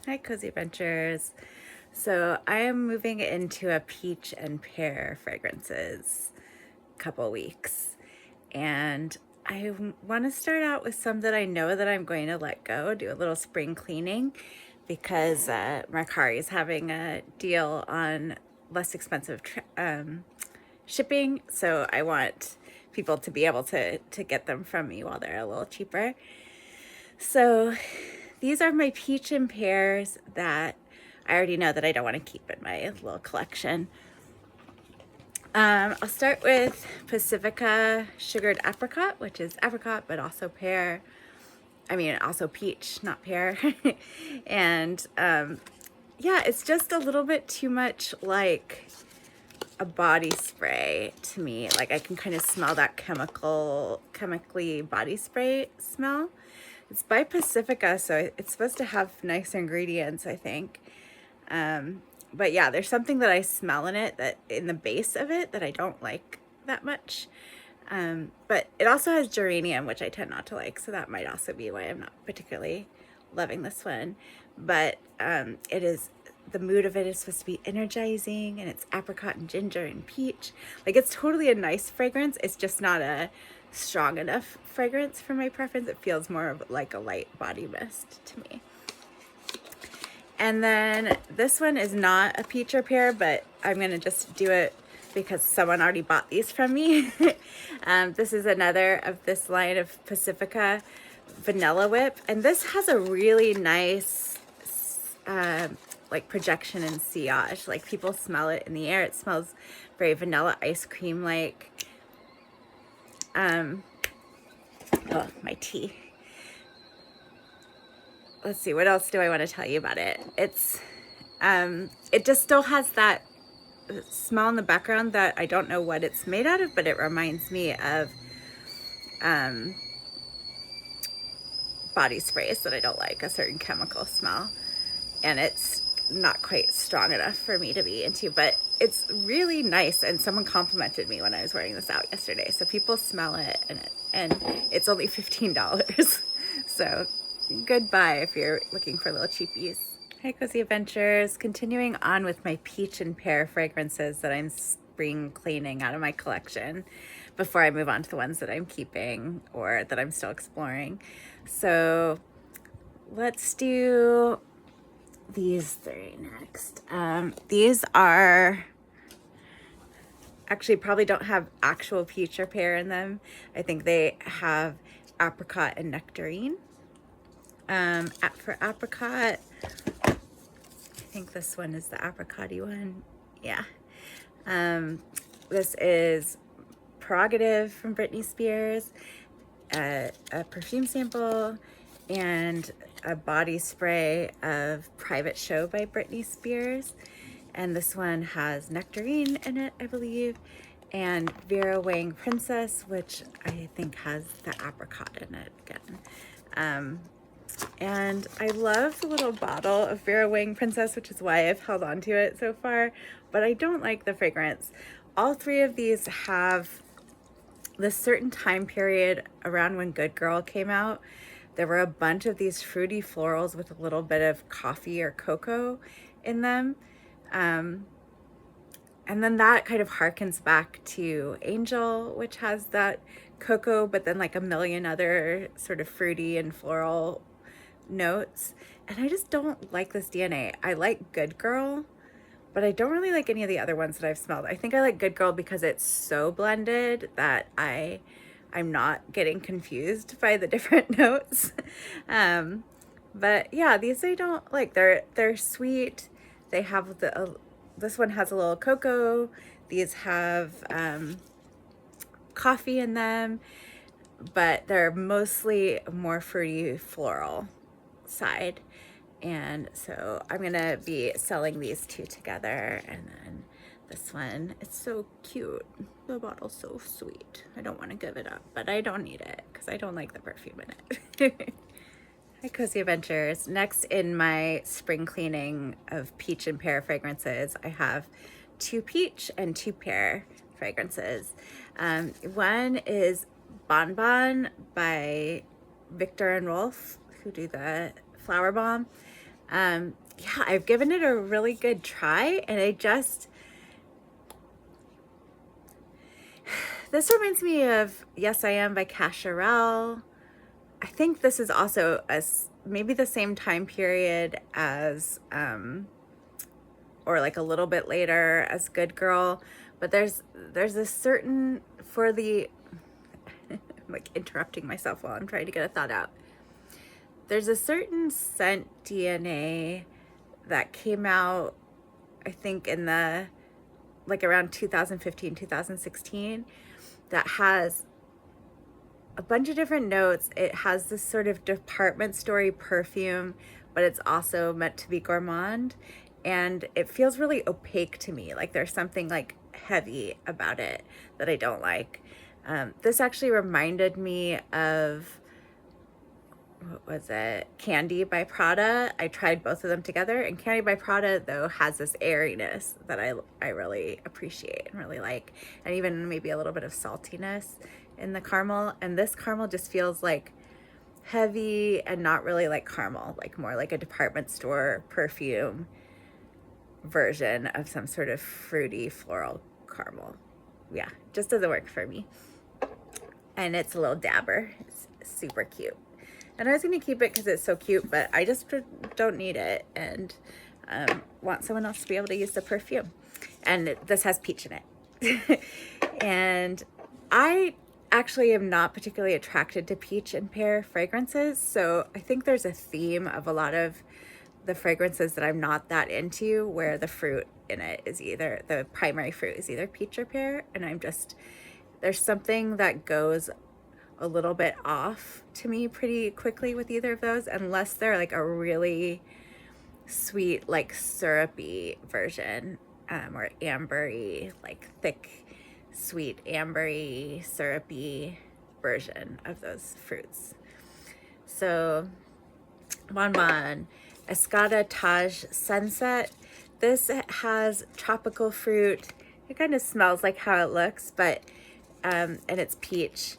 Hi, Cozy Adventures. So I am moving into a peach and pear fragrances couple weeks. And I want to start out with some that I know that I'm going to let go, do a little spring cleaning because Mercari is having a deal on less expensive shipping. So I want people to be able to get them from me while they're a little cheaper. So these are my peach and pears that I already know that I don't want to keep in my little collection. I'll start with Pacifica Sugared Apricot, which is apricot, but also pear. I mean, also peach, not pear. And yeah, it's just a little bit too much like a body spray to me. Like I can kind of smell that chemically body spray smell. It's by Pacifica, so it's supposed to have nice ingredients, I think. But yeah, there's something that I smell in it, that in the base of it, that I don't like that much. But it also has geranium, which I tend not to like, so that might also be why I'm not particularly loving this one. But it is, the mood of it is supposed to be energizing, and it's apricot and ginger and peach. Like, it's totally a nice fragrance. It's just not a strong enough fragrance for my preference. It feels more of like a light body mist to me. And then this one is not a peach or pear, but I'm gonna just do it because someone already bought these from me. This is another of this line of Pacifica Vanilla Whip, and this has a really nice like projection and sillage. Like, people smell it in the air. It smells very vanilla ice cream like. Oh, my tea. Let's see, what else do I want to tell you about it? It's it just still has that smell in the background that I don't know what it's made out of, but it reminds me of body sprays that I don't like, a certain chemical smell, and it's not quite strong enough for me to be into, but it's really nice. And someone complimented me when I was wearing this out yesterday, so people smell it, and it's only $15. So goodbye if you're looking for little cheapies. Hi, Cozy Adventures. Continuing on with my peach and pear fragrances that I'm spring cleaning out of my collection before I move on to the ones that I'm keeping or that I'm still exploring. So let's do these three next. These are actually probably don't have actual peach or pear in them. I think they have apricot and nectarine. For apricot, I think this one is the apricot-y one. Yeah. This is Prerogative from Britney Spears, a perfume sample, and a body spray of Private Show by Britney Spears. And this one has nectarine in it, I believe, and Vera Wang Princess, which I think has the apricot in it again. And I love the little bottle of Vera Wang Princess, which is why I've held on to it so far, but I don't like the fragrance. All three of these have this certain time period around when Good Girl came out. There were a bunch of these fruity florals with a little bit of coffee or cocoa in them. And then that kind of harkens back to Angel, which has that cocoa, but then like a million other sort of fruity and floral notes. And I just don't like this DNA. I like Good Girl, but I don't really like any of the other ones that I've smelled. I think I like Good Girl because it's so blended that I'm not getting confused by the different notes. But yeah, these I don't like. They're sweet. They have this one has a little cocoa. These have coffee in them, but they're mostly more fruity floral side. And so I'm gonna be selling these two together. And then this one, it's so cute. The bottle's so sweet. I don't want to give it up, but I don't need it because I don't like the perfume in it. Hi, Cozy Adventures. Next in my spring cleaning of peach and pear fragrances, I have 2 peach and 2 pear fragrances. One is Bon Bon by Victor and Rolf, who do the Flower Bomb. Yeah, I've given it a really good try, and this reminds me of Yes I Am by Cacharel. I think this is also maybe the same time period as, or like a little bit later as Good Girl, but there's a certain, for the, I'm like interrupting myself while I'm trying to get a thought out. There's a certain scent DNA that came out, I think in the, like around 2015, 2016, that has a bunch of different notes. It has this sort of department store perfume, but it's also meant to be gourmand. And it feels really opaque to me. Like there's something like heavy about it that I don't like. This actually reminded me of, what was it? Candy by Prada. I tried both of them together, and Candy by Prada though has this airiness that I really appreciate and really like, and even maybe a little bit of saltiness in the caramel. And this caramel just feels like heavy and not really like caramel, like more like a department store perfume version of some sort of fruity floral caramel. Yeah, just doesn't work for me. And it's a little dabber. It's super cute. And I was going to keep it because it's so cute, but I just don't need it, and want someone else to be able to use the perfume. And this has peach in it. And I actually am not particularly attracted to peach and pear fragrances, so I think there's a theme of a lot of the fragrances that I'm not that into, where the fruit in it is either, the primary fruit is either peach or pear, and there's something that goes a little bit off to me pretty quickly with either of those, unless they're like a really sweet, like syrupy version, or ambery, like thick, sweet, ambery, syrupy version of those fruits. So, Bonbon, Escada Taj Sunset. This has tropical fruit. It kind of smells like how it looks, but, and it's peach,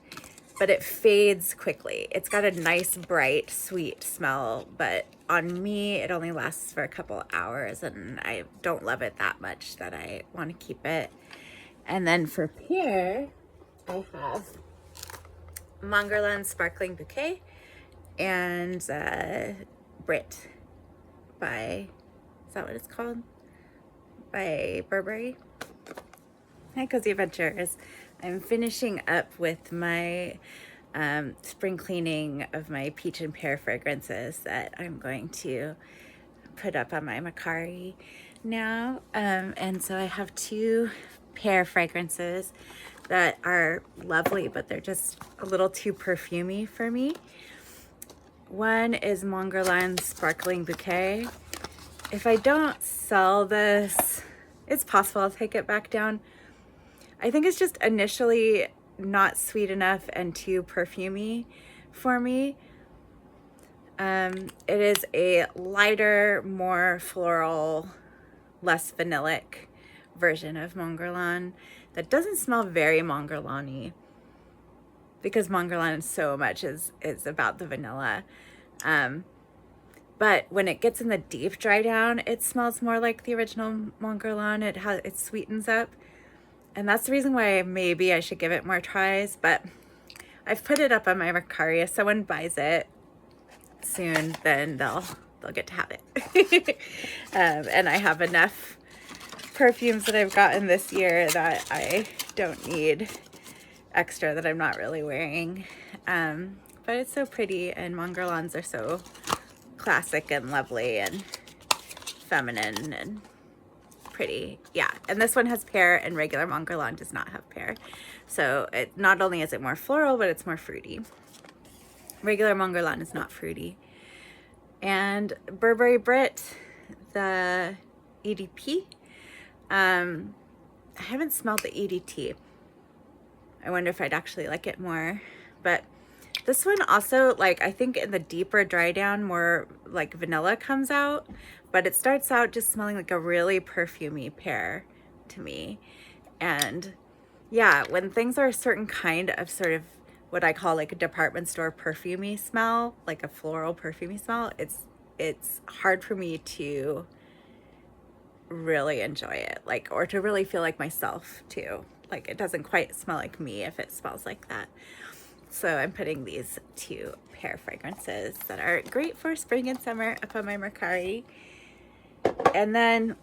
but it fades quickly. It's got a nice, bright, sweet smell, but on me, it only lasts for a couple hours, and I don't love it that much that I want to keep it. And then for Pear, I have Mongerland Sparkling Bouquet and Brit by, is that what it's called? By Burberry. Hi, Cozy Adventures. I'm finishing up with my spring cleaning of my peach and pear fragrances that I'm going to put up on my Macari now. And so I have 2 pear fragrances that are lovely, but they're just a little too perfumey for me. One is Mongerland Sparkling Bouquet. If I don't sell this, it's possible I'll take it back down. I think it's just initially not sweet enough and too perfumey for me. It is a lighter, more floral, less vanillic version of Mongerland that doesn't smell very Mongerland-y, because Mongerland so much is about the vanilla. But when it gets in the deep dry down, it smells more like the original Mongerland. It sweetens up. And that's the reason why maybe I should give it more tries, but I've put it up on my Macari. If someone buys it soon, then they'll get to have it. And I have enough perfumes that I've gotten this year that I don't need extra that I'm not really wearing. But it's so pretty, and Mongerlands are so classic and lovely and feminine and pretty. Yeah, and this one has pear, and regular Mongerland does not have pear. So it not only is it more floral, but it's more fruity. Regular Mongerland is not fruity. And Burberry Brit, the EDP. I haven't smelled the EDT. I wonder if I'd actually like it more. But this one also, like, I think in the deeper dry down, more like vanilla comes out, but it starts out just smelling like a really perfumey pear to me. And yeah, when things are a certain kind of sort of what I call like a department store perfumey smell, like a floral perfumey smell, it's it's hard for me to really enjoy it, like, or to really feel like myself too. Like, it doesn't quite smell like me if it smells like that. So I'm putting these 2 Pear fragrances that are great for spring and summer up on my Mercari. And then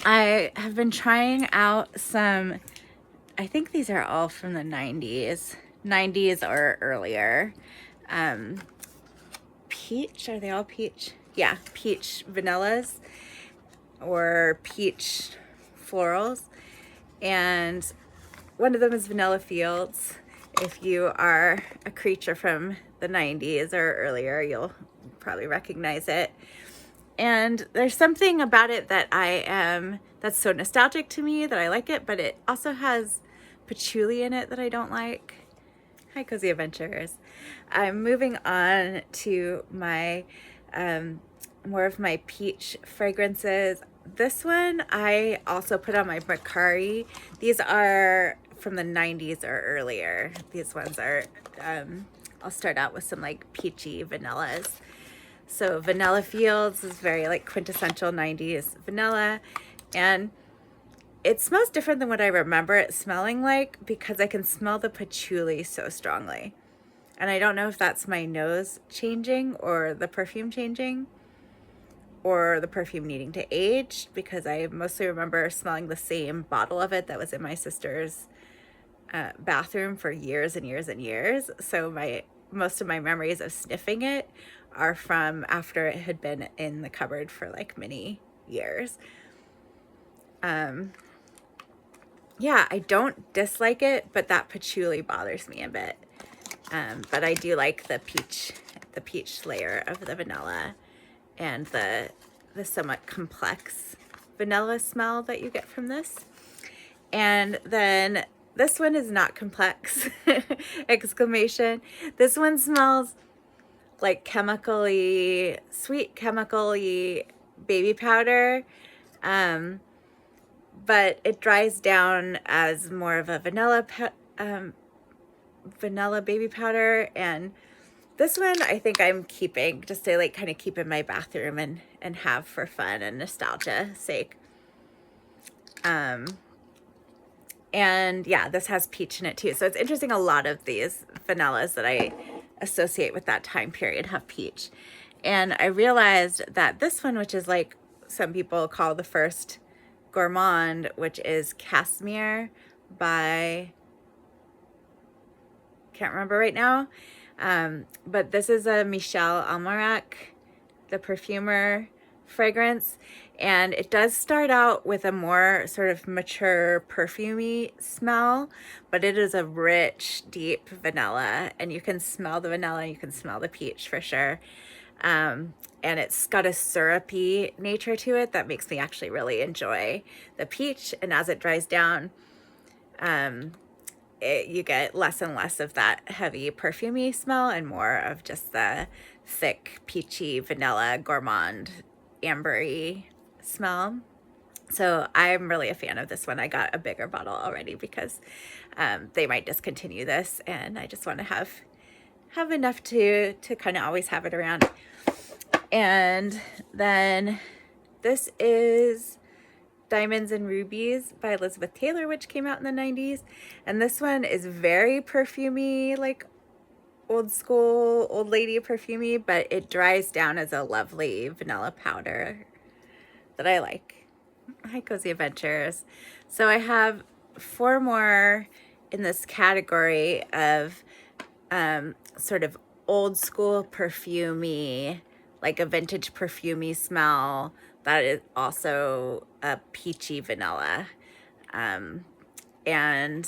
I have been trying out some, I think these are all from the 90s or earlier. Peach, are they all peach? Yeah, peach vanillas or peach florals. And one of them is Vanilla Fields. If you are a creature from the 90s or earlier, you'll probably recognize it. And there's something about it that that's so nostalgic to me that I like it, but it also has patchouli in it that I don't like. Hi, Cozy Adventures. I'm moving on to my more of my peach fragrances. This one I also put on my Mercari. These are from the 90s or earlier. These ones are, I'll start out with some like peachy vanillas. So Vanilla Fields is very like quintessential 90s vanilla, and it smells different than what I remember it smelling like because I can smell the patchouli so strongly. And I don't know if that's my nose changing or the perfume changing or the perfume needing to age, because I mostly remember smelling the same bottle of it that was in my sister's bathroom for years and years and years. So most of my memories of sniffing it are from after it had been in the cupboard for like many years. Yeah, I don't dislike it, but that patchouli bothers me a bit. But I do like the peach layer of the vanilla and the somewhat complex vanilla smell that you get from this. And then this one is not complex, exclamation. This one smells like sweet chemically baby powder. But it dries down as more of a vanilla baby powder. And this one I think I'm keeping just to like kind of keep in my bathroom and have for fun and nostalgia sake. And yeah, this has peach in it too. So it's interesting, a lot of these vanillas that I associate with that time period have peach. And I realized that this one, which is like some people call the first gourmand, which is Casimir by, can't remember right now. But this is a Michel Almarac, the perfumer fragrance. And it does start out with a more sort of mature perfumey smell, but it is a rich, deep vanilla. And you can smell the vanilla, you can smell the peach for sure. And it's got a syrupy nature to it that makes me actually really enjoy the peach. And as it dries down, you get less and less of that heavy perfumey smell and more of just the thick, peachy, vanilla, gourmand, ambery smell. So I'm really a fan of this one. I got a bigger bottle already because they might discontinue this, and I just want to have enough to kind of always have it around. And then this is Diamonds and Rubies by Elizabeth Taylor, which came out in the 90s. And this one is very perfumey, like old school, old lady perfumey, but it dries down as a lovely vanilla powder that I like. Hi, Cozy Adventures. So I have 4 more in this category of sort of old school perfumey, like a vintage perfumey smell that is also a peachy vanilla. And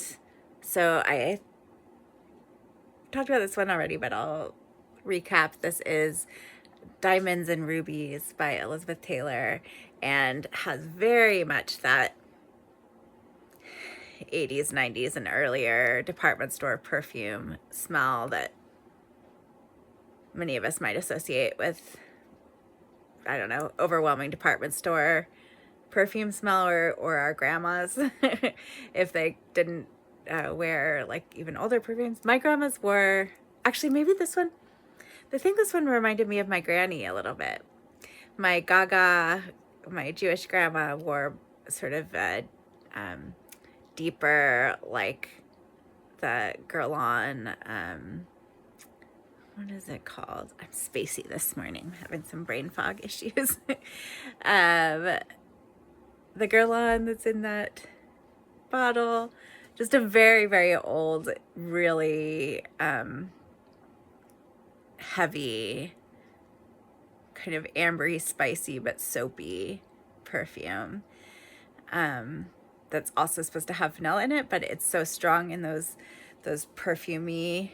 so I talked about this one already, but I'll recap. This is Diamonds and Rubies by Elizabeth Taylor, and has very much that 80s, 90s, and earlier department store perfume smell that many of us might associate with, I don't know, overwhelming department store perfume smell, or our grandmas if they didn't wear like even older perfumes. My grandmas wore, actually maybe this one I think this one reminded me of my granny a little bit. My Gaga, my Jewish grandma, wore sort of a deeper, like the Guerlain, what is it called? I'm spacey this morning. I'm having some brain fog issues. The Guerlain that's in that bottle. Just a very, very old, really heavy, kind of ambery, spicy, but soapy perfume. That's also supposed to have vanilla in it, but it's so strong in those perfumey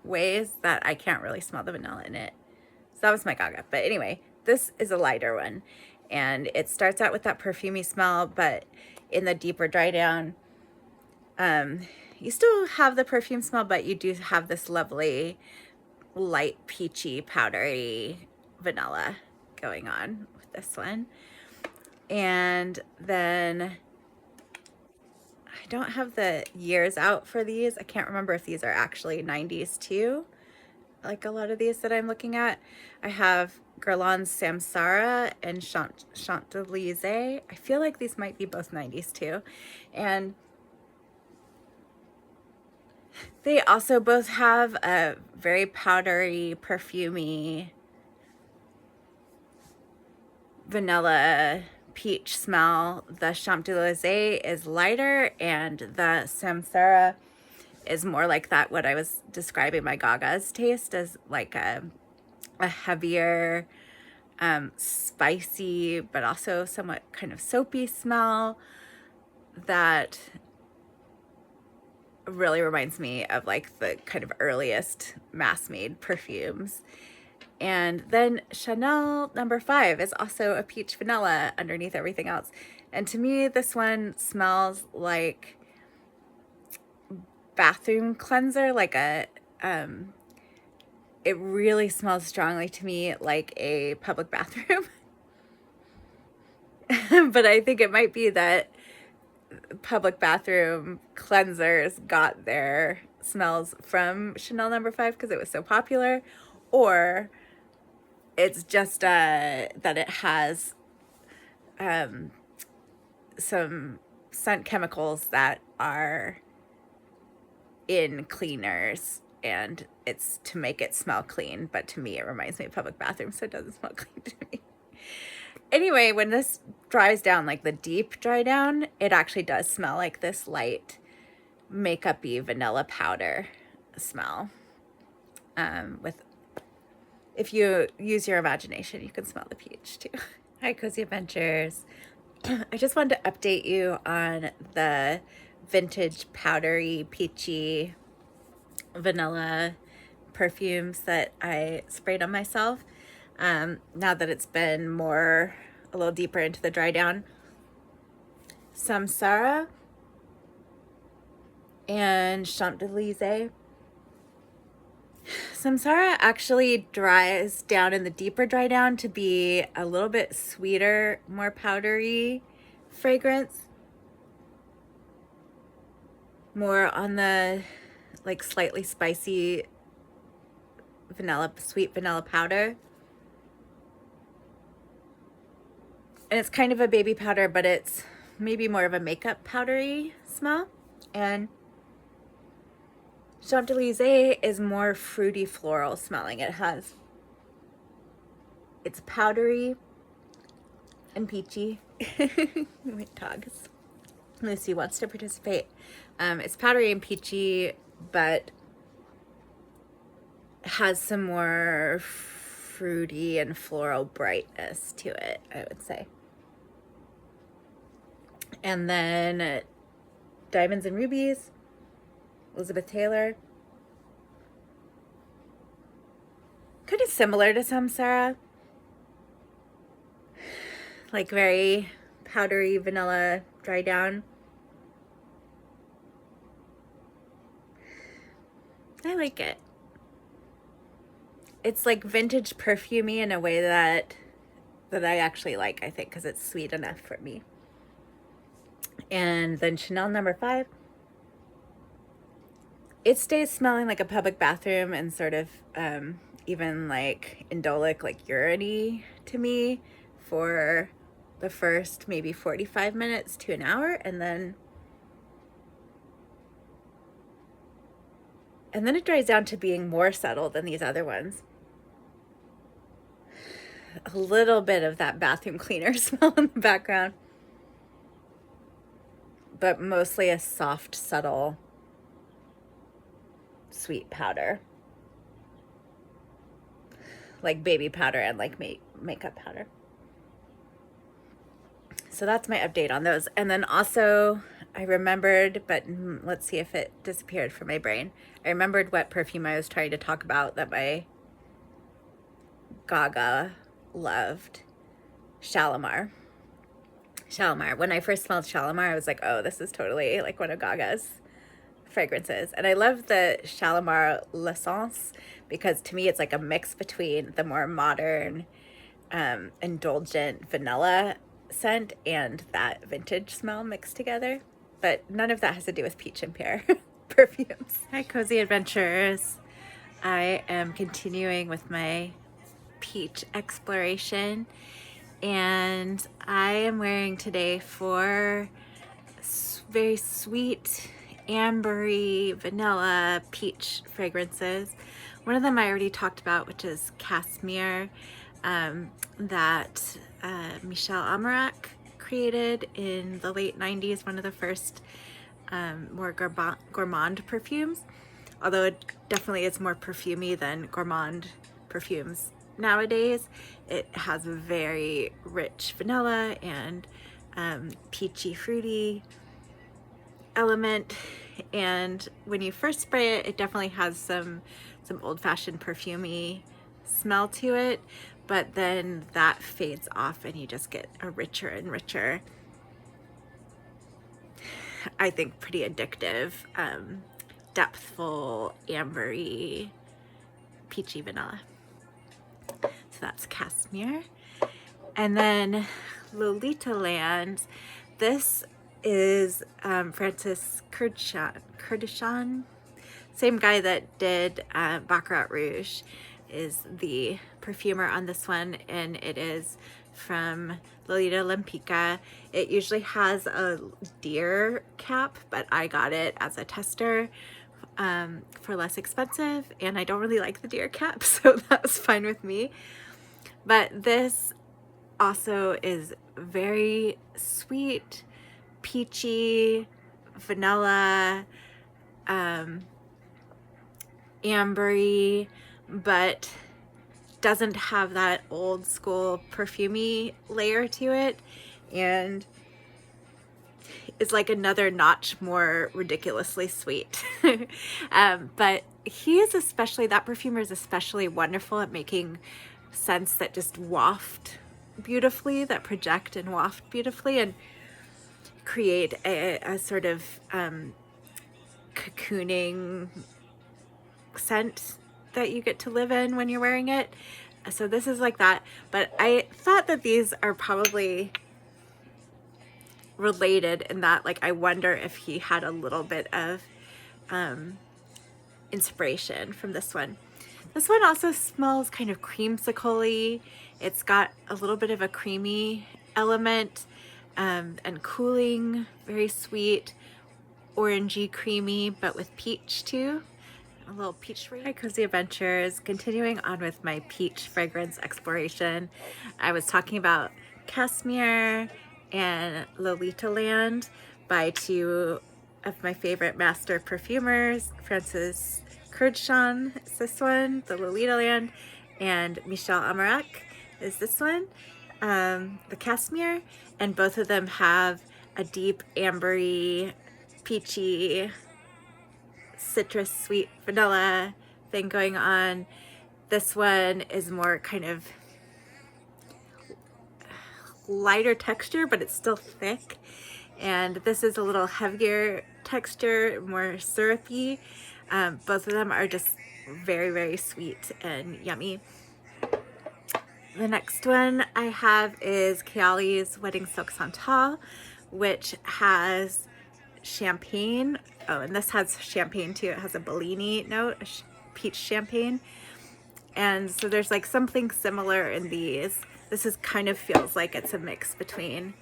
ways that I can't really smell the vanilla in it. So that was my Gaga. But anyway, this is a lighter one. And it starts out with that perfumey smell, but in the deeper dry down, you still have the perfume smell, but you do have this lovely light peachy powdery vanilla going on with this one. And then I don't have the years out for these. I can't remember if these are actually 90s too, like a lot of these that I'm looking at. I have Guerlain's Samsara and Champs-Élysées. I feel like these might be both 90s too. And they also both have a very powdery, perfumey, vanilla peach smell. The Champs-Élysées is lighter, and the Samsara is more like that, what I was describing my Gaga's taste as, like a heavier, spicy, but also somewhat kind of soapy smell that really reminds me of like the kind of earliest mass-made perfumes. And then Chanel No. 5 is also a peach vanilla underneath everything else. And to me, this one smells like bathroom cleanser, like a, it really smells strongly to me like a public bathroom. But I think it might be that public bathroom cleansers got their smells from Chanel No. 5 because it was so popular, or it's just that it has some scent chemicals that are in cleaners, and it's to make it smell clean, but to me it reminds me of public bathrooms, so it doesn't smell clean to me. Anyway, when this dries down, like the deep dry down, it actually does smell like this light makeup-y vanilla powder smell. With, if you use your imagination, you can smell the peach too. Hi, Cozy Adventures. I just wanted to update you on the vintage powdery peachy vanilla perfumes that I sprayed on myself. Now that it's been a little deeper into the dry down. Samsara and Champs-Élysées. Samsara actually dries down in the deeper dry down to be a little bit sweeter, more powdery fragrance. More on the like slightly spicy vanilla, sweet vanilla powder. And it's kind of a baby powder, but it's maybe more of a makeup powdery smell. And Champs-Élysées is more fruity floral smelling. It's powdery and peachy. My dogs. Lucy wants to participate. It's powdery and peachy, but has some more fruity and floral brightness to it, I would say. And then Diamonds and Rubies, Elizabeth Taylor. Kind of similar to Samsara. Like very powdery vanilla dry down. I like it. It's like vintage perfumey in a way that I actually like, I think, because it's sweet enough for me. And then Chanel No. 5. It stays smelling like a public bathroom and sort of even like indolic, like urine-y to me for the first maybe 45 minutes to an hour, and then it dries down to being more subtle than these other ones. A little bit of that bathroom cleaner smell in the background, but mostly a soft, subtle, sweet powder, like baby powder and like makeup powder. So that's my update on those. And then also I remembered, but let's see if it disappeared from my brain. I remembered what perfume I was trying to talk about that my Gaga loved. Shalimar. When I first smelled Shalimar, I was like, oh, this is totally like one of Gaga's fragrances. And I love the Shalimar L'Essence because to me it's like a mix between the more modern, indulgent vanilla scent and that vintage smell mixed together. But none of that has to do with peach and pear perfumes. Hi, Cozy Adventures. I am continuing with my peach exploration, and I am wearing today 4 very sweet, ambery, vanilla, peach fragrances. One of them I already talked about, which is Cashmere, that Michel Amarac created in the late 90s, one of the first more gourmand perfumes, although it definitely is more perfumey than gourmand perfumes nowadays. It has a very rich vanilla and peachy, fruity element, and when you first spray it, it definitely has some old-fashioned perfumey smell to it, but then that fades off and you just get a richer and richer, I think pretty addictive, depthful, ambery, peachy vanilla. So that's Cashmere. And then Lolita Land, this is Francis Kurdishan, same guy that did Baccarat Rouge, is the perfumer on this one, and it is from Lolita Lempicka. It usually has a deer cap, but I got it as a tester for less expensive, and I don't really like the deer cap, so that was fine with me. But this also is very sweet, peachy, vanilla, ambery, but doesn't have that old school perfumey layer to it, and is like another notch more ridiculously sweet. But he is especially, that perfumer is especially wonderful at making scents that just waft beautifully, that project and waft beautifully, and create a sort of cocooning scent that you get to live in when you're wearing it. So this is like that, but I thought that these are probably related in that, like, I wonder if he had a little bit of inspiration from this one. This one also smells kind of creamsicle-y. It's got a little bit of a creamy element, and cooling, very sweet, orangey, creamy, but with peach too. A little peach. Hi, Cozy Adventures. Continuing on with my peach fragrance exploration. I was talking about Cashmere and Lolita Land by 2 of my favorite master perfumers, Francis Kurdishan is this one, the Lolita Land, and Michel Amarac is this one, the Cashmere, and both of them have a deep ambery, peachy, citrus, sweet vanilla thing going on. This one is more kind of lighter texture, but it's still thick, and this is a little heavier texture, more syrupy. Both of them are just very, very sweet and yummy. The next one I have is Kayali's Wedding Silk Santal, which has champagne. Oh, and this has champagne too. It has a Bellini note, a peach champagne. And so there's like something similar in these. This is kind of feels like it's a mix between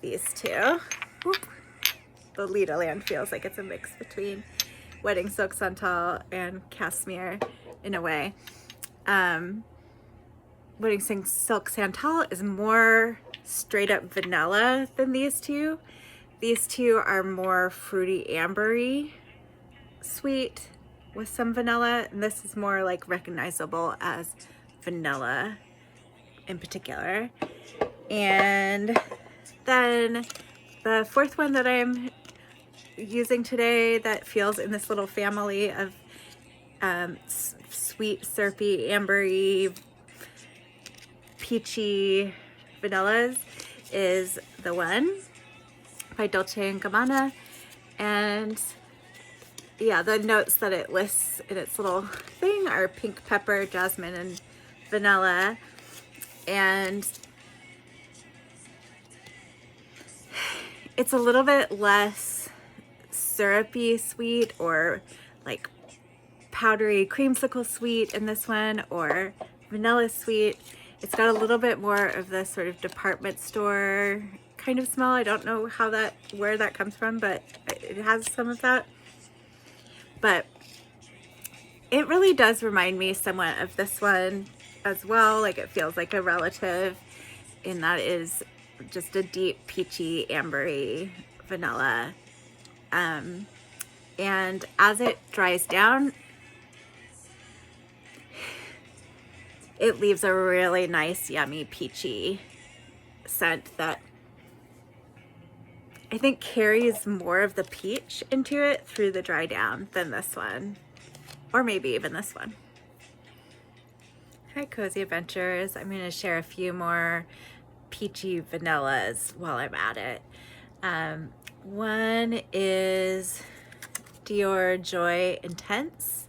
these two. Whoop. The Lita Land feels like it's a mix between Wedding Silk Santal and Cashmere in a way. Wedding Silk Santal is more straight up vanilla than these two. These two are more fruity ambery sweet with some vanilla, and this is more like recognizable as vanilla in particular. And then the fourth one that I'm using today that feels in this little family of sweet, syrupy, ambery, peachy vanillas is the one by Dolce & Gabbana. And yeah, the notes that it lists in its little thing are pink pepper, jasmine, and vanilla. And it's a little bit less syrupy sweet or like powdery creamsicle sweet in this one, or vanilla sweet. It's got a little bit more of the sort of department store kind of smell. I don't know where that comes from, but it has some of that. But it really does remind me somewhat of this one as well. Like it feels like a relative in that it is just a deep peachy ambery vanilla. And as it dries down, it leaves a really nice, yummy, peachy scent that I think carries more of the peach into it through the dry down than this one, or maybe even this one. Hi, Cozy Adventures. I'm going to share a few more peachy vanillas while I'm at it. One is Dior Joy Intense.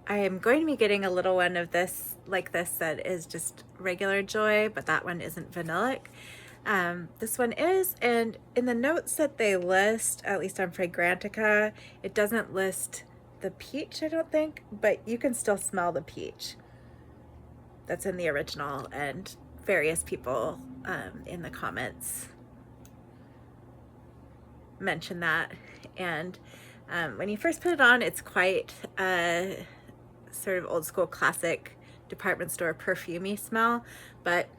I am going to be getting a little one of this, like this, that is just regular Joy, but that one isn't vanillic. This one is, and in the notes that they list, at least on Fragrantica, it doesn't list the peach, I don't think, but you can still smell the peach that's in the original, and various people in the comments mention that. And when you first put it on, it's quite a sort of old school classic department store perfumey smell, but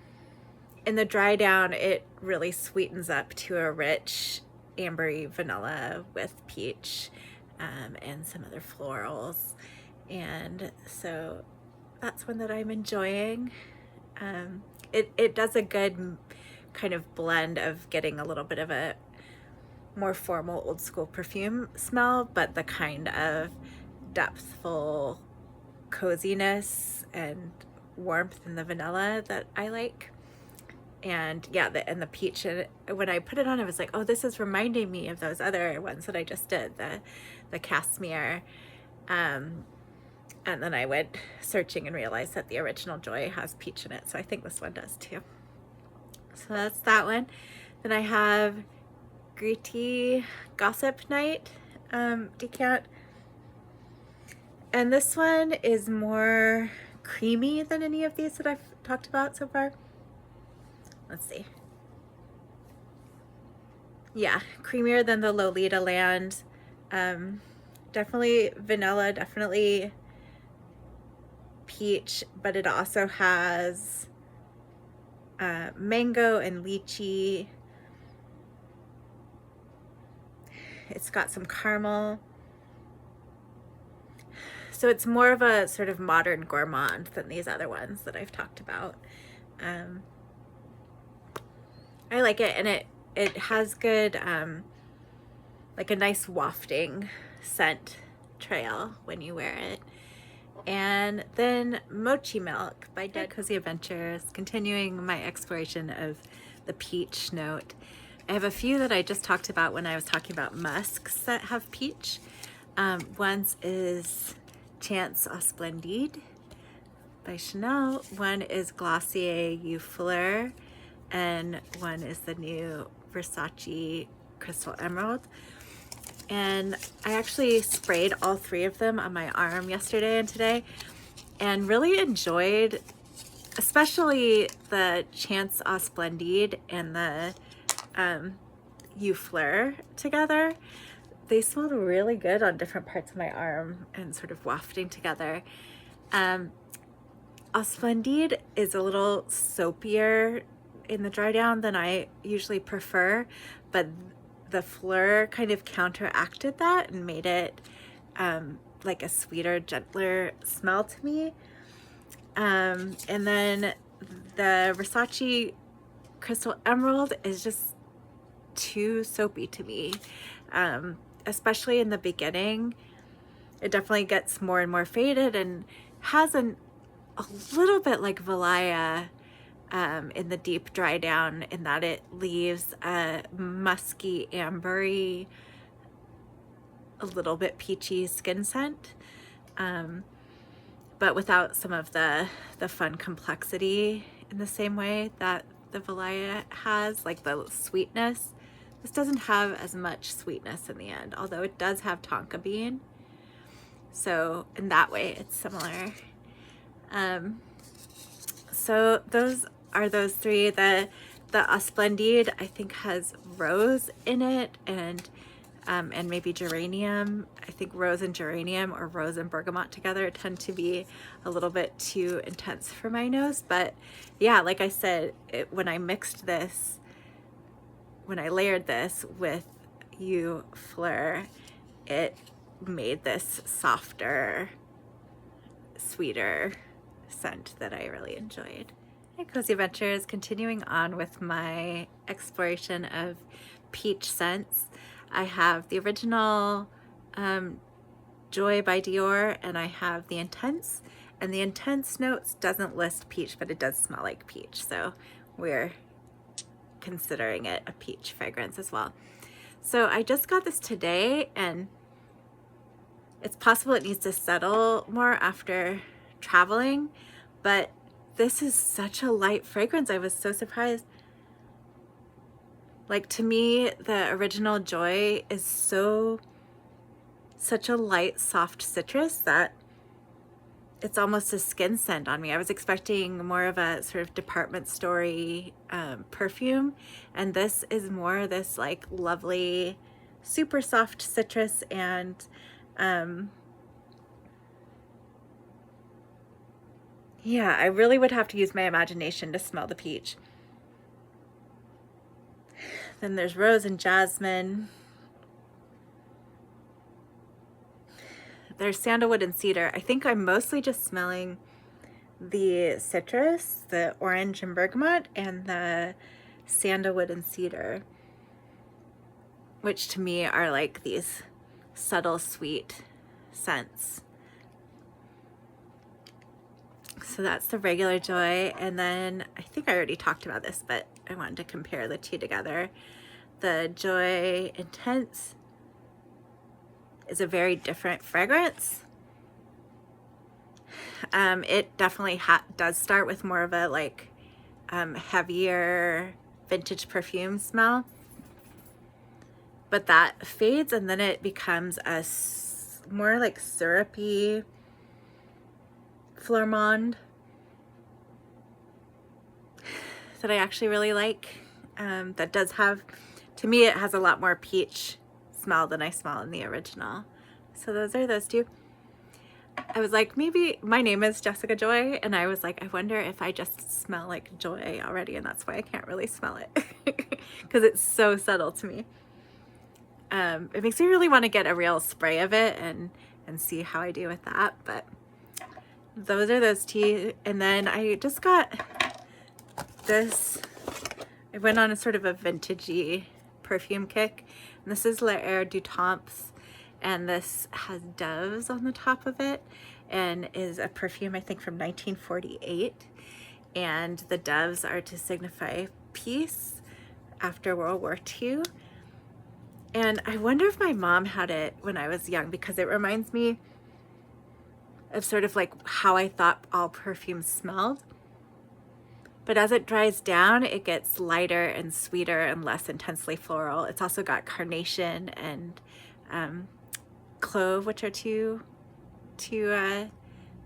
in the dry down it really sweetens up to a rich ambery vanilla with peach and some other florals. And so that's one that I'm enjoying. It does a good kind of blend of getting a little bit of a more formal old school perfume smell, but the kind of depthful coziness and warmth in the vanilla that I like. And yeah, the peach, and when I put it on, I was like, oh, this is reminding me of those other ones that I just did, the Cashmere. And then I went searching and realized that the original Joy has peach in it, so I think this one does too. So that's that one. Then I have Gritty Gossip Night decant. And this one is more creamy than any of these that I've talked about so far. Let's see. Yeah, creamier than the Lolita Land. Definitely vanilla, definitely peach, but it also has mango and lychee. It's got some caramel. So it's more of a sort of modern gourmand than these other ones that I've talked about. I like it, and it has good, like a nice wafting scent trail when you wear it. And then Mochi Milk by Dead Cozy Adventures, continuing my exploration of the peach note. I have a few that I just talked about when I was talking about musks that have peach. One is Chance au Splendide by Chanel. One is Glossier Eau Fleur, and one is the new Versace Crystal Emerald. And I actually sprayed all three of them on my arm yesterday and today, and really enjoyed especially the Chance Au Splendide and the Eau Fleur together. They smelled really good on different parts of my arm and sort of wafting together. Au Splendide is a little soapier in the dry down than I usually prefer, but the Fleur kind of counteracted that and made it like a sweeter, gentler smell to me. And then the Versace Crystal Emerald is just too soapy to me, especially in the beginning. It definitely gets more and more faded and has a little bit like Valaya in the deep dry down, in that it leaves a musky, ambery, a little bit peachy skin scent, but without some of the fun complexity in the same way that the Valaya has, like the sweetness. This doesn't have as much sweetness in the end, although it does have tonka bean. So in that way, it's similar. So those are those three. The Au Splendide, I think, has rose in it, and maybe geranium. I think rose and geranium, or rose and bergamot together, tend to be a little bit too intense for my nose. But yeah, like I said, when I mixed this, when I layered this with Eau Fleur, it made this softer, sweeter scent that I really enjoyed. Hey, Cozy Adventures, continuing on with my exploration of peach scents. I have the original Joy by Dior, and I have the Intense. And the Intense notes doesn't list peach, but it does smell like peach. So we're considering it a peach fragrance as well. So I just got this today, and it's possible it needs to settle more after traveling, but this is such a light fragrance. I was so surprised. Like, to me, the original Joy is such a light, soft citrus that it's almost a skin scent on me. I was expecting more of a sort of department store-y perfume, and this is more this like lovely, super soft citrus, and yeah, I really would have to use my imagination to smell the peach. Then there's rose and jasmine. There's sandalwood and cedar. I think I'm mostly just smelling the citrus, the orange and bergamot, and the sandalwood and cedar, which to me are like these subtle, sweet scents. So that's the regular Joy. And then I think I already talked about this, but I wanted to compare the two together. The Joy Intense is a very different fragrance. It definitely does start with more of a like heavier vintage perfume smell, but that fades, and then it becomes a more like syrupy Flormond that I actually really like. That does have, to me, it has a lot more peach smell than I smell in the original. So those are those two. I was like, maybe my name is Jessica Joy, and I was like, I wonder if I just smell like joy already, and that's why I can't really smell it, because it's so subtle to me. It makes me really want to get a real spray of it and see how I do with that. But those are those two. And then I just got this. I went on a sort of a vintagey perfume kick, and this is L'Air du Temps, and this has doves on the top of it, and is a perfume I think from 1948, and the doves are to signify peace after World War II. And I wonder if my mom had it when I was young, because it reminds me of sort of like how I thought all perfumes smelled. But as it dries down, it gets lighter and sweeter and less intensely floral. It's also got carnation and clove, which are two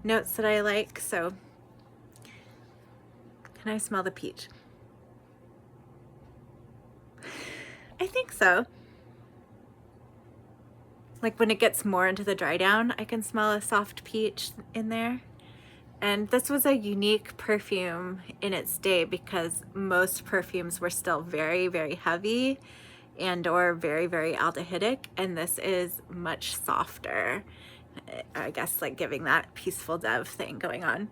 notes that I like. So can I smell the peach? I think so. Like when it gets more into the dry down, I can smell a soft peach in there. And this was a unique perfume in its day because most perfumes were still very, very heavy and or very, very aldehydic. And this is much softer. I guess like giving that peaceful dove thing going on.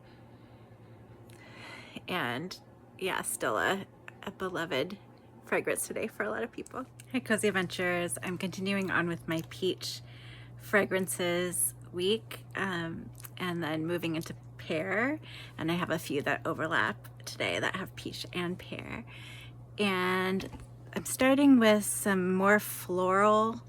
And yeah, still a beloved fragrance today for a lot of people. Hi Cozy Adventures. I'm continuing on with my peach fragrances week and then moving into pear, and I have a few that overlap today that have peach and pear. And I'm starting with some more floral.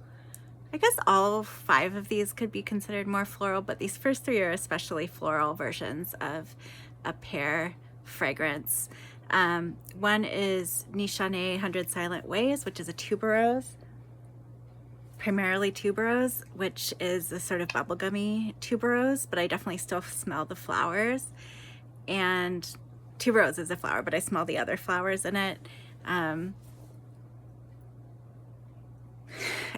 I guess all 5 of these could be considered more floral, but these first 3 are especially floral versions of a pear fragrance. One is Nishane 100 Silent Ways, which is a tuberose, primarily tuberose, which is a sort of bubblegummy tuberose, but I definitely still smell the flowers. And tuberose is a flower, but I smell the other flowers in it. I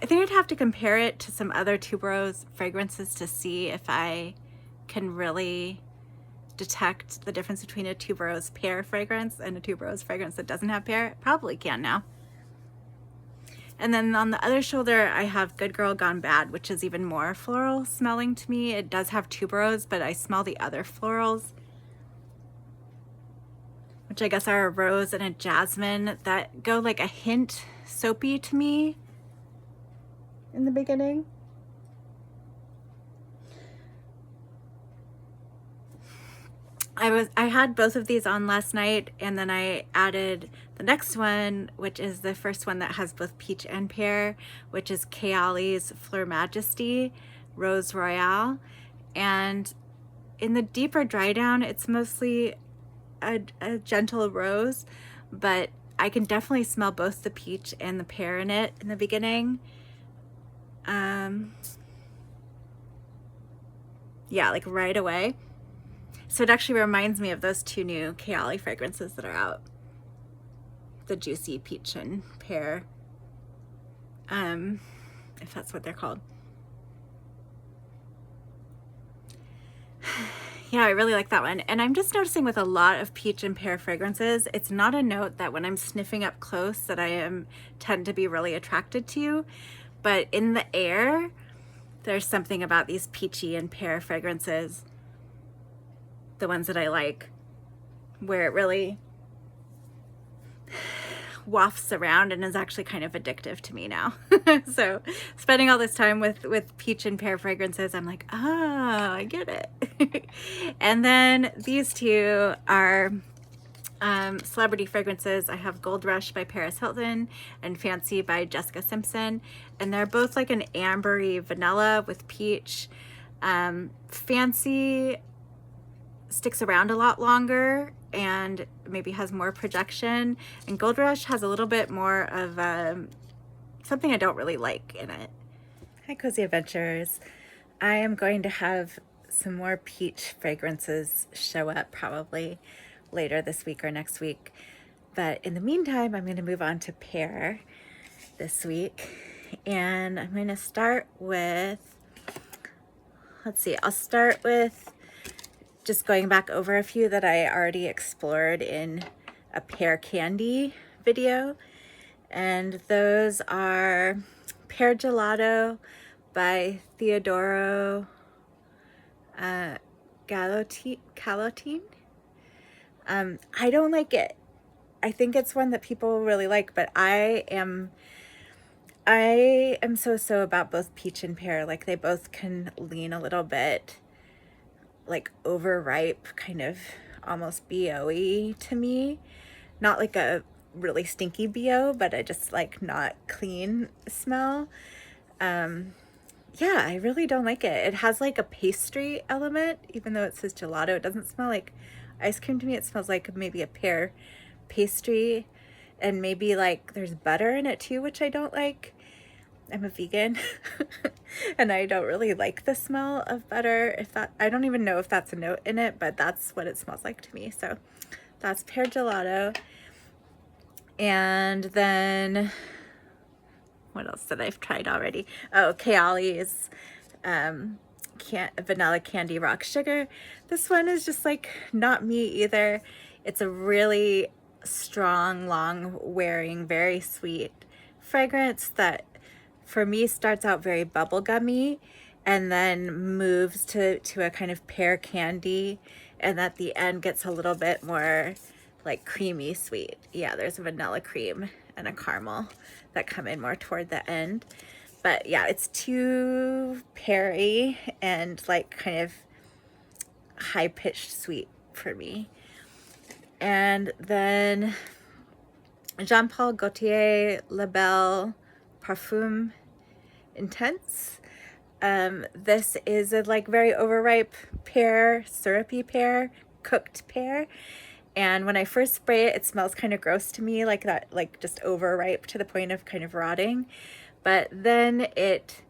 think I'd have to compare it to some other tuberose fragrances to see if I can really detect the difference between a tuberose pear fragrance and a tuberose fragrance that doesn't have pear. Probably can now. And then on the other shoulder, I have Good Girl Gone Bad, which is even more floral smelling to me. It does have tuberose, but I smell the other florals, which I guess are a rose and a jasmine that go like a hint soapy to me in the beginning. I had both of these on last night, and then I added the next one, which is the first one that has both peach and pear, which is Kayali's Fleur Majesty Rose Royale. And in the deeper dry down, it's mostly a gentle rose, but I can definitely smell both the peach and the pear in it in the beginning. Yeah, like right away. So it actually reminds me of those 2 new Kayali fragrances that are out. The juicy peach and pear, if that's what they're called. Yeah, I really like that one. And I'm just noticing with a lot of peach and pear fragrances, it's not a note that when I'm sniffing up close that I tend to be really attracted to, but in the air, there's something about these peachy and pear fragrances, the ones that I like, where it really wafts around and is actually kind of addictive to me now. So spending all this time with peach and pear fragrances, I'm like, oh, I get it. And then these 2 are celebrity fragrances. I have Gold Rush by Paris Hilton and Fancy by Jessica Simpson, and they're both like an ambery vanilla with peach. Fancy sticks around a lot longer and maybe has more projection, and Gold Rush has a little bit more of something I don't really like in it. Hi Cozy Adventures. I am going to have some more peach fragrances show up probably later this week or next week, but in the meantime I'm going to move on to pear this week, and I'm going to start with, let's see, I'll start with just going back over a few that I already explored in a pear candy video. And those are Pear Gelato by Theodoro Calotine. I don't like it. I think it's one that people really like, but I am so about both peach and pear. Like they both can lean a little bit like overripe, kind of almost BO-y to me. Not like a really stinky BO, but I just like not clean smell. Yeah, I really don't like it. It has like a pastry element, even though it says gelato. It doesn't smell like ice cream to me. It smells like maybe a pear pastry, and maybe like there's butter in it too, which I don't like. I'm a vegan and I don't really like the smell of butter. If that, I don't even know if that's a note in it, but that's what it smells like to me. So that's Pear Gelato. And then what else did I've tried already? Oh, Kayali's vanilla candy rock sugar. This one is just like not me either. It's a really strong, long wearing, very sweet fragrance that for me starts out very bubblegummy and then moves to a kind of pear candy, and at the end gets a little bit more like creamy sweet. Yeah, there's a vanilla cream and a caramel that come in more toward the end. But yeah, it's too peary and like kind of high-pitched sweet for me. And then Jean Paul Gaultier Label Parfum Intense. This is a like very overripe pear, syrupy pear, cooked pear. And when I first spray it, it smells kind of gross to me, like that, like just overripe to the point of kind of rotting. But then it,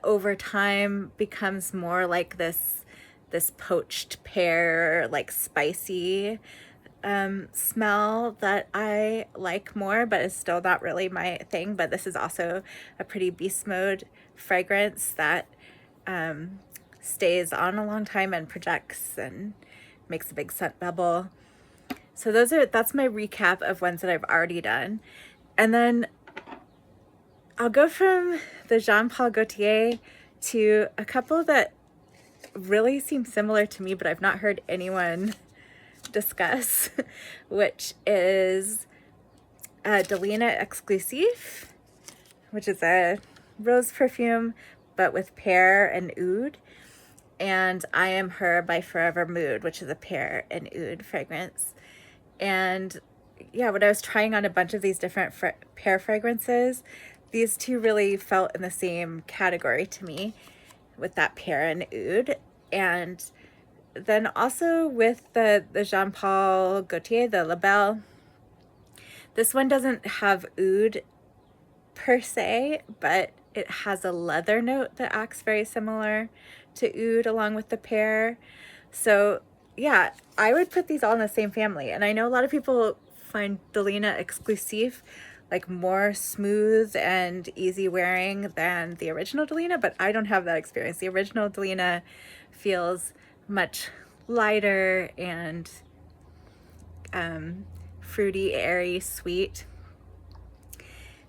over time, becomes more like this poached pear, like spicy smell that I like more, but it's still not really my thing. But this is also a pretty beast mode fragrance that stays on a long time and projects and makes a big scent bubble. So that's my recap of ones that I've already done. And then I'll go from the Jean Paul Gaultier to a couple that really seem similar to me, but I've not heard anyone discuss, which is Delina Exclusive, which is a rose perfume, but with pear and oud. And I Am Her by Forever Mood, which is a pear and oud fragrance. And yeah, when I was trying on a bunch of these different pear fragrances, these two really felt in the same category to me with that pear and oud. And then also with the Jean Paul Gaultier, the Label, this one doesn't have oud per se, but it has a leather note that acts very similar to oud along with the pear. So yeah, I would put these all in the same family. And I know a lot of people find Delina Exclusive like more smooth and easy wearing than the original Delina, but I don't have that experience. The original Delina feels much lighter and fruity, airy, sweet,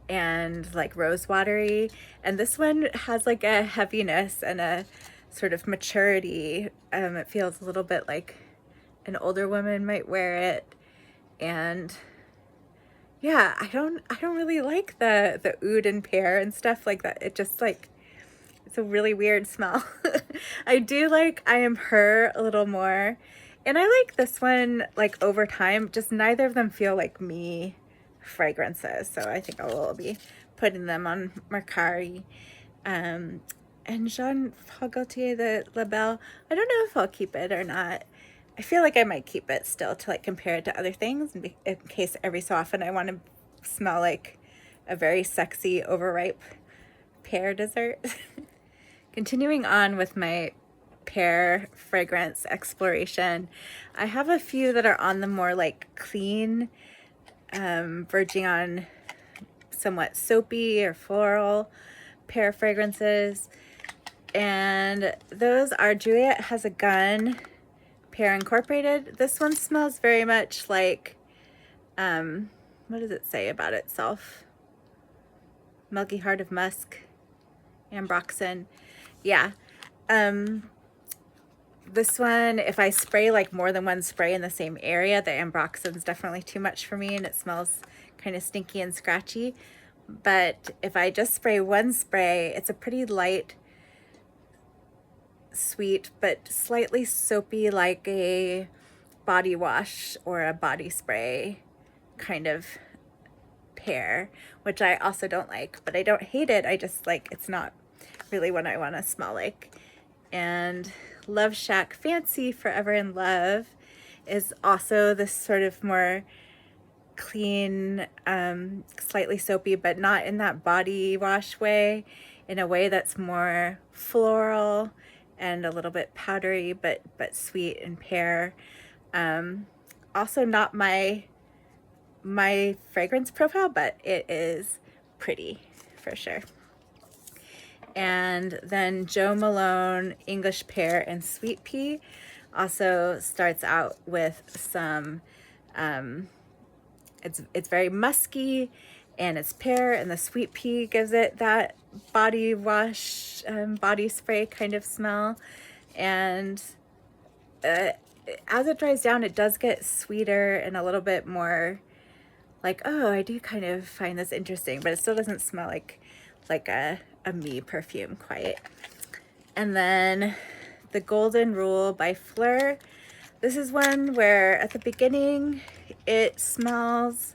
and like rose watery. And this one has like a heaviness and a sort of maturity. It feels a little bit like an older woman might wear it. And yeah, I don't really like the oud and pear and stuff like that. It just like, it's a really weird smell. I do like I Am Her a little more. And I like this one like over time, just neither of them feel like me fragrances. So I think I will be putting them on Mercari. And Jean Paul Gaultier, the Label, I don't know if I'll keep it or not. I feel like I might keep it still to like compare it to other things in case every so often I want to smell like a very sexy overripe pear dessert. Continuing on with my pear fragrance exploration, I have a few that are on the more like clean, verging on somewhat soapy or floral pear fragrances. And those are Juliet Has a Gun Pear Incorporated. This one smells very much like, what does it say about itself? Milky Heart of Musk, Ambroxan. Yeah. This one, if I spray like more than one spray in the same area, the Ambroxan's definitely too much for me and it smells kind of stinky and scratchy. But if I just spray one spray, it's a pretty light, sweet, but slightly soapy, like a body wash or a body spray kind of pear, which I also don't like, but I don't hate it. I just like, it's not really what I want to smell like. And Love Shack Fancy Forever in Love is also this sort of more clean, slightly soapy, but not in that body wash way, in a way that's more floral and a little bit powdery, but sweet and pear. Also not my fragrance profile, but it is pretty for sure. And then Jo Malone English Pear and Sweet Pea also starts out with some, it's very musky, and it's pear, and the sweet pea gives it that body wash, body spray kind of smell. And as it dries down, it does get sweeter and a little bit more like, oh, I do kind of find this interesting, but it still doesn't smell like a me perfume quite. And then the Golden Rule by Fleur. This is one where at the beginning it smells,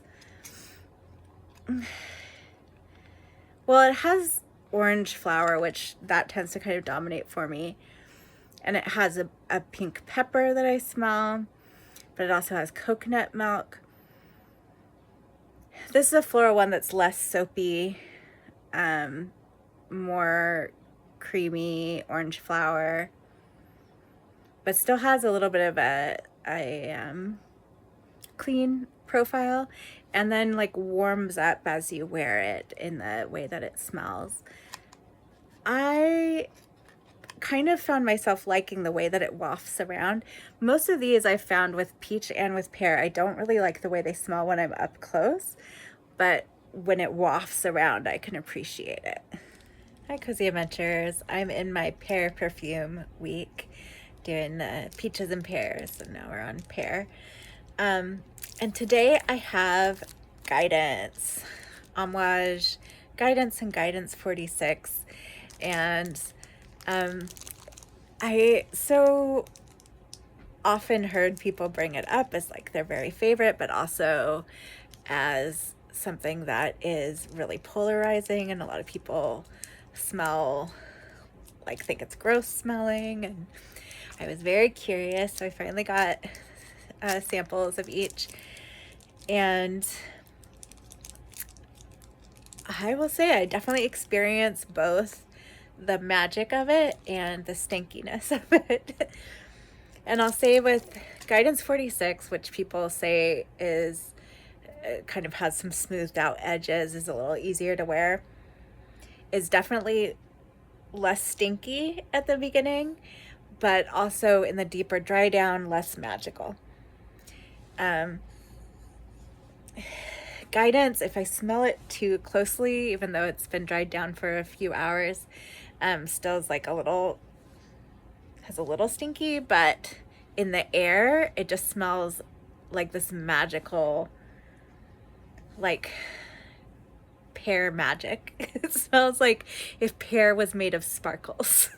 well, it has orange flower, which that tends to kind of dominate for me. And it has a pink pepper that I smell, but it also has coconut milk. This is a floral one that's less soapy, more creamy orange flower, but still has a little bit of a clean profile, and then like warms up as you wear it in the way that it smells. I kind of found myself liking the way that it wafts around. Most of these I found with peach and with pear, I don't really like the way they smell when I'm up close, but when it wafts around, I can appreciate it. Hi, Cozy Adventures. I'm in my pear perfume week, doing peaches and pears, and now we're on pear. And today I have Guidance, Homage, Guidance and Guidance 46. And I so often heard people bring it up as like their very favorite, but also as something that is really polarizing, and a lot of people smell like, think it's gross smelling. And I was very curious, so I finally got samples of each, and I will say I definitely experienced both the magic of it and the stinkiness of it. And I'll say with Guidance 46, which people say is kind of has some smoothed out edges, is a little easier to wear, is definitely less stinky at the beginning, but also in the deeper dry down, less magical. Guidance, if I smell it too closely, even though it's been dried down for a few hours, still is like has a little stinky, but in the air, it just smells like this magical, like pear magic. It smells like if pear was made of sparkles.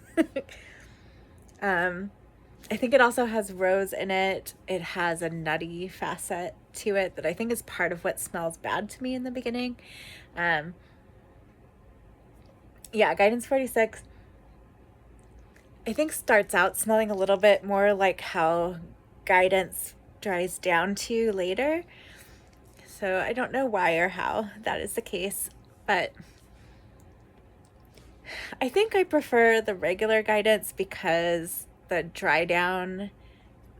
I think it also has rose in it. It has a nutty facet to it that I think is part of what smells bad to me in the beginning. Yeah, Guidance 46, I think starts out smelling a little bit more like how Guidance dries down to later. So I don't know why or how that is the case, but I think I prefer the regular Guidance because the dry down,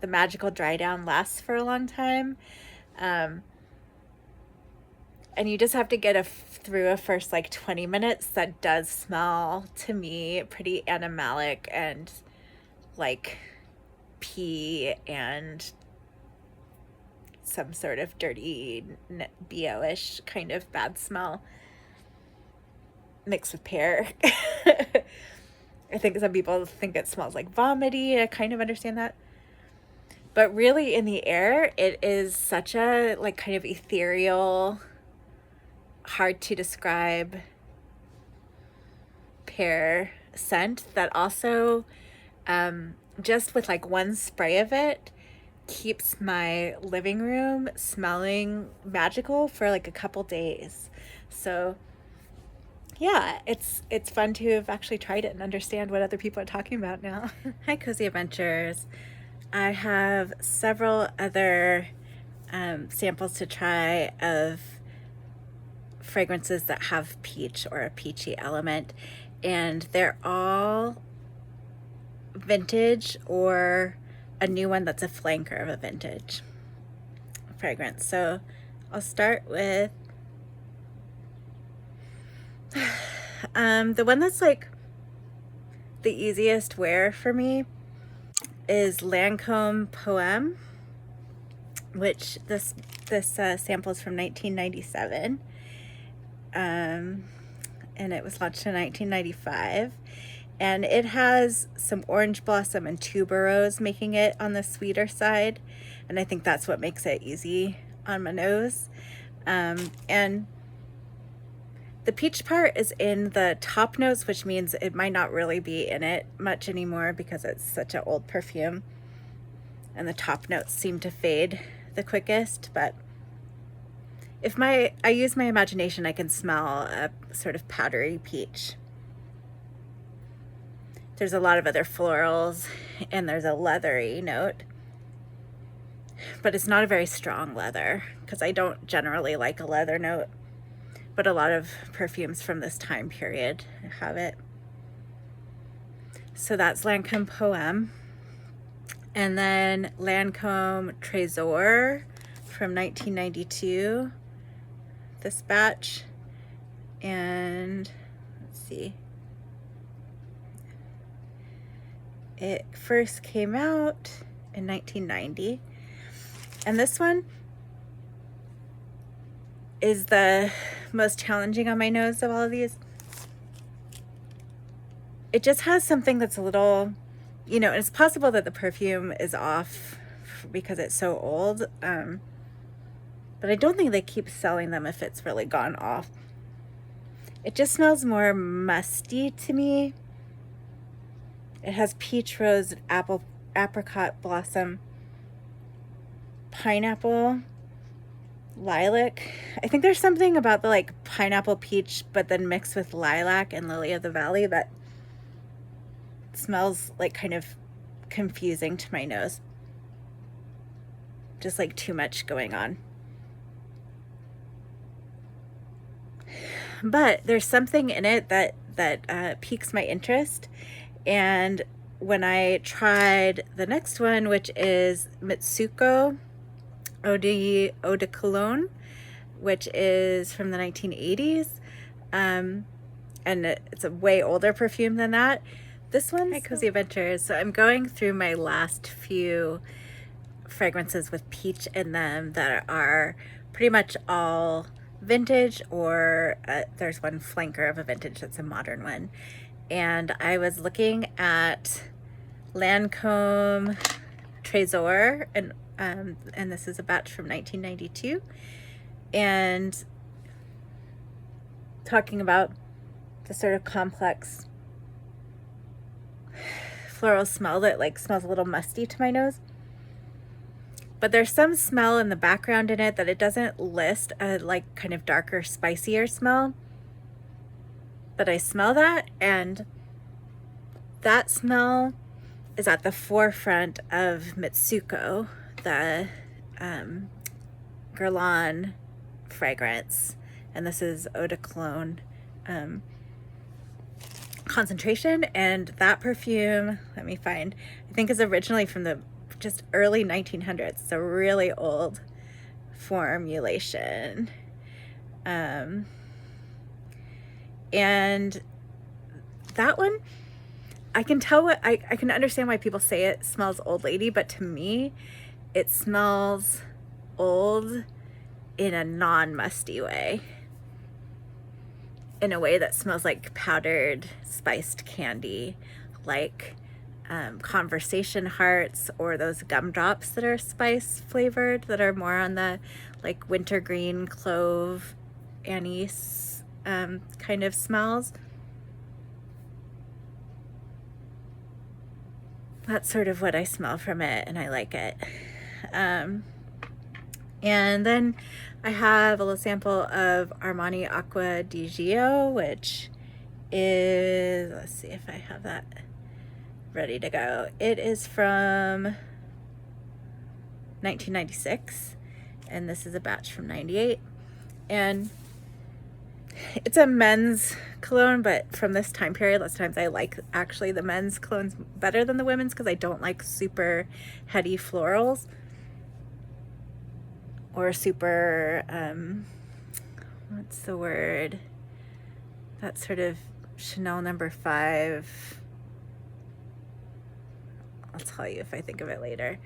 the magical dry down lasts for a long time. And you just have to get through a first like 20 minutes that does smell to me pretty animalic and like pee and some sort of dirty BO-ish kind of bad smell mixed with pear. I think some people think it smells like vomity. I kind of understand that. But really in the air, it is such a like kind of ethereal, hard to describe pear scent that also just with like one spray of it keeps my living room smelling magical for like a couple days. So yeah, it's fun to have actually tried it and understand what other people are talking about now. Hi, Cozy Adventures. I have several other samples to try of fragrances that have peach or a peachy element, and they're all vintage or a new one that's a flanker of a vintage fragrance. So I'll start with the one that's like the easiest wear for me is Lancome Poem, which this sample is from 1997, and it was launched in 1995, and it has some orange blossom and tuberose, making it on the sweeter side, and I think that's what makes it easy on my nose. And the peach part is in the top notes, which means it might not really be in it much anymore because it's such an old perfume, and the top notes seem to fade the quickest. But if I use my imagination, I can smell a sort of powdery peach. There's a lot of other florals, and there's a leathery note, but it's not a very strong leather because I don't generally like a leather note, but a lot of perfumes from this time period have it. So that's Lancome Poem. And then Lancome Trésor from 1992, this batch. And let's see, it first came out in 1990. And this one is the most challenging on my nose of all of these. It just has something that's a little, you know, it's possible that the perfume is off because it's so old, but I don't think they keep selling them if it's really gone off. It just smells more musty to me. It has peach, rose, apple, apricot, blossom, pineapple, lilac. I think there's something about the like pineapple peach, but then mixed with lilac and lily of the valley that smells like kind of confusing to my nose. Just like too much going on. But there's something in it that piques my interest. And when I tried the next one, which is Mitsuko Eau de Cologne, which is from the 1980s, and it's a way older perfume than that. This one's Cozy Adventures. So I'm going through my last few fragrances with peach in them that are pretty much all vintage, or there's one flanker of a vintage that's a modern one. And I was looking at Lancome Trésor, and this is a batch from 1992, and talking about the sort of complex floral smell that like smells a little musty to my nose. But there's some smell in the background in it that it doesn't list, a like kind of darker, spicier smell. But I smell that, and that smell is at the forefront of Mitsuko, the Guerlain fragrance. And this is Eau de Cologne concentration. And that perfume, let me find, I think is originally from the just early 1900s. It's a really old formulation. And that one, I can tell what, I can understand why people say it smells old lady, but to me, it smells old in a non-musty way. In a way that smells like powdered, spiced candy, like conversation hearts, or those gumdrops that are spice flavored, that are more on the like wintergreen, clove, anise kind of smells. That's sort of what I smell from it, and I like it. And then I have a little sample of Armani Acqua di Gio, which is, let's see if I have that ready to go. It is from 1996, and this is a batch from 98. And it's a men's cologne, but from this time period, lots of times I like actually the men's colognes better than the women's because I don't like super heady florals or super, what's the word? That sort of Chanel number 5. I'll tell you if I think of it later.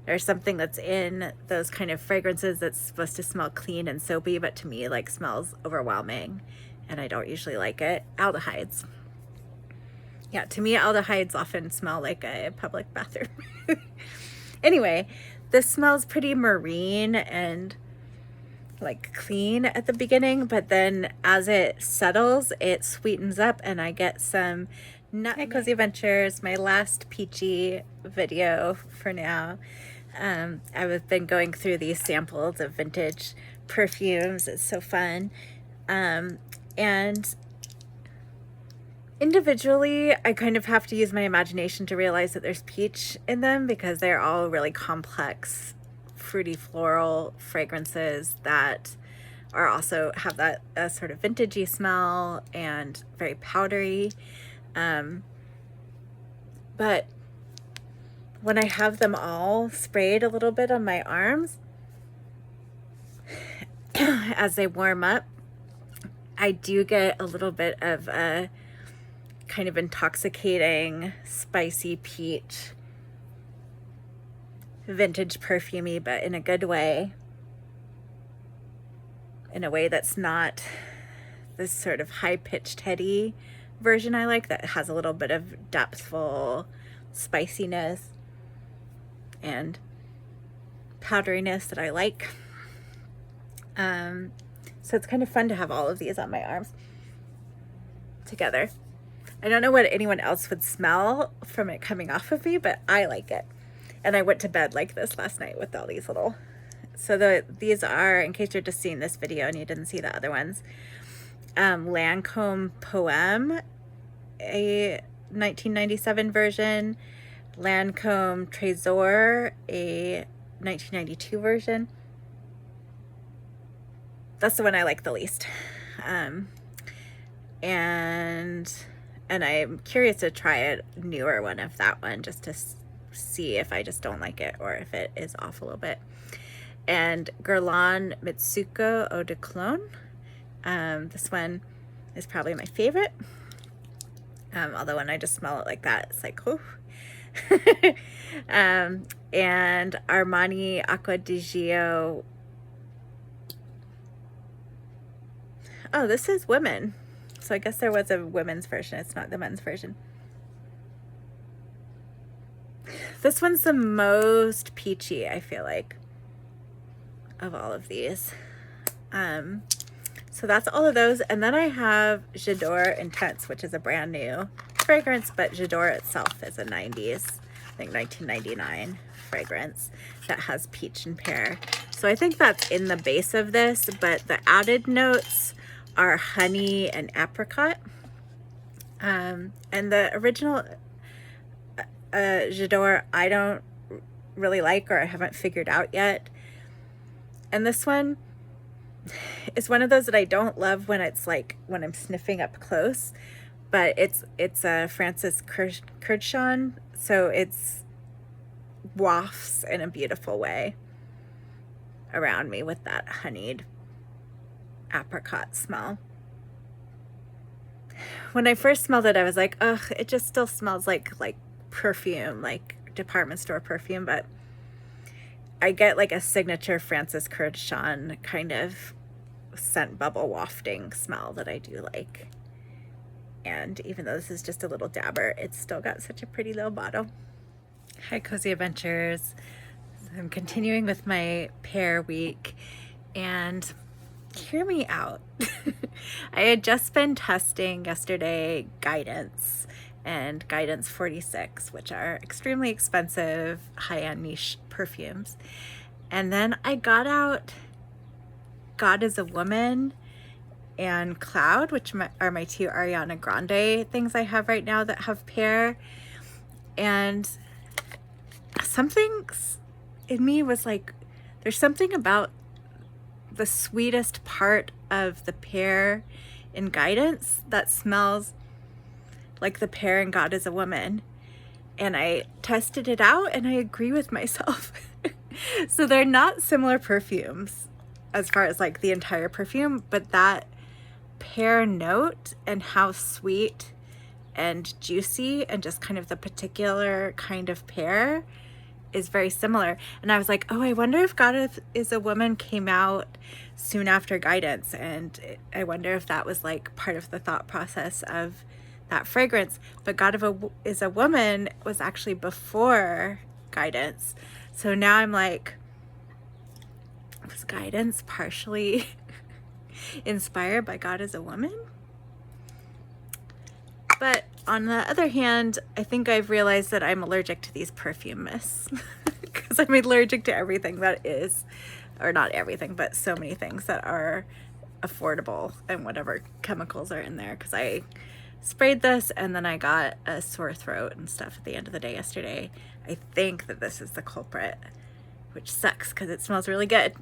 There's something that's in those kind of fragrances that's supposed to smell clean and soapy, but to me like smells overwhelming and I don't usually like it. Aldehydes. Yeah, to me aldehydes often smell like a public bathroom. Anyway, this smells pretty marine and like clean at the beginning, but then as it settles, it sweetens up and I get some Hi Cozy Adventures, my last peachy video for now. I've been going through these samples of vintage perfumes. It's so fun. And individually, I kind of have to use my imagination to realize that there's peach in them because they're all really complex, fruity floral fragrances that are also have that sort of vintagey smell and very powdery. But when I have them all sprayed a little bit on my arms as they warm up, I do get a little bit of a kind of intoxicating, spicy peach, vintage perfumey, but in a good way, in a way that's not this sort of high-pitched, heady version I like, that has a little bit of depthful spiciness and powderiness that I like. So it's kind of fun to have all of these on my arms together. I don't know what anyone else would smell from it coming off of me, but I like it. And I went to bed like this last night with all these little, so these are, in case you're just seeing this video and you didn't see the other ones, Lancôme Poème, a 1997 version, Lancôme Trésor, a 1992 version. That's the one I like the least. And I'm curious to try a newer one of that one just to see if I just don't like it or if it is off a little bit. And Guerlain Mitsuko Eau de Cologne. This one is probably my favorite. Although when I just smell it like that, it's like, oh. And Armani Acqua di Gio. Oh, this is women. So I guess there was a women's version. It's not the men's version. This one's the most peachy, I feel like, of all of these. So that's all of those. And then I have J'adore Intense, which is a brand new fragrance, but J'adore itself is a 90s, I think 1999 fragrance that has peach and pear. So I think that's in the base of this, but the added notes are honey and apricot. And the original J'adore I don't really like, or I haven't figured out yet. And this one is one of those that I don't love when it's like when I'm sniffing up close, but it's a Francis Kurkdjian, so it's wafts in a beautiful way around me with that honeyed apricot smell. When I first smelled it, I was like, ugh, it just still smells like perfume, like department store perfume, but I get like a signature Francis Kurkdjian kind of scent bubble wafting smell that I do like. And even though this is just a little dabber, it's still got such a pretty little bottle. Hi Cozy Adventures. I'm continuing with my Pear week, and hear me out. I had just been testing yesterday Guidance and Guidance 46, which are extremely expensive, high-end niche perfumes. And then I got out God is a Woman and Cloud, which are my two Ariana Grande things I have right now that have Pear. And something in me was like, there's something about the sweetest part of the pear in Guidance that smells like the pear in God is a Woman. And I tested it out and I agree with myself. So they're not similar perfumes as far as like the entire perfume, but that pear note and how sweet and juicy and just kind of the particular kind of pear is very similar. And I was like, oh, I wonder if God is a Woman came out soon after Guidance, and I wonder if that was like part of the thought process of that fragrance. But is a Woman was actually before Guidance. So now I'm like, was Guidance partially inspired by God is a Woman? But on the other hand, I think I've realized that I'm allergic to these perfume mists because I'm allergic to everything that is, or not everything, but so many things that are affordable and whatever chemicals are in there. Because I sprayed this and then I got a sore throat and stuff at the end of the day yesterday. I think that this is the culprit, which sucks because it smells really good.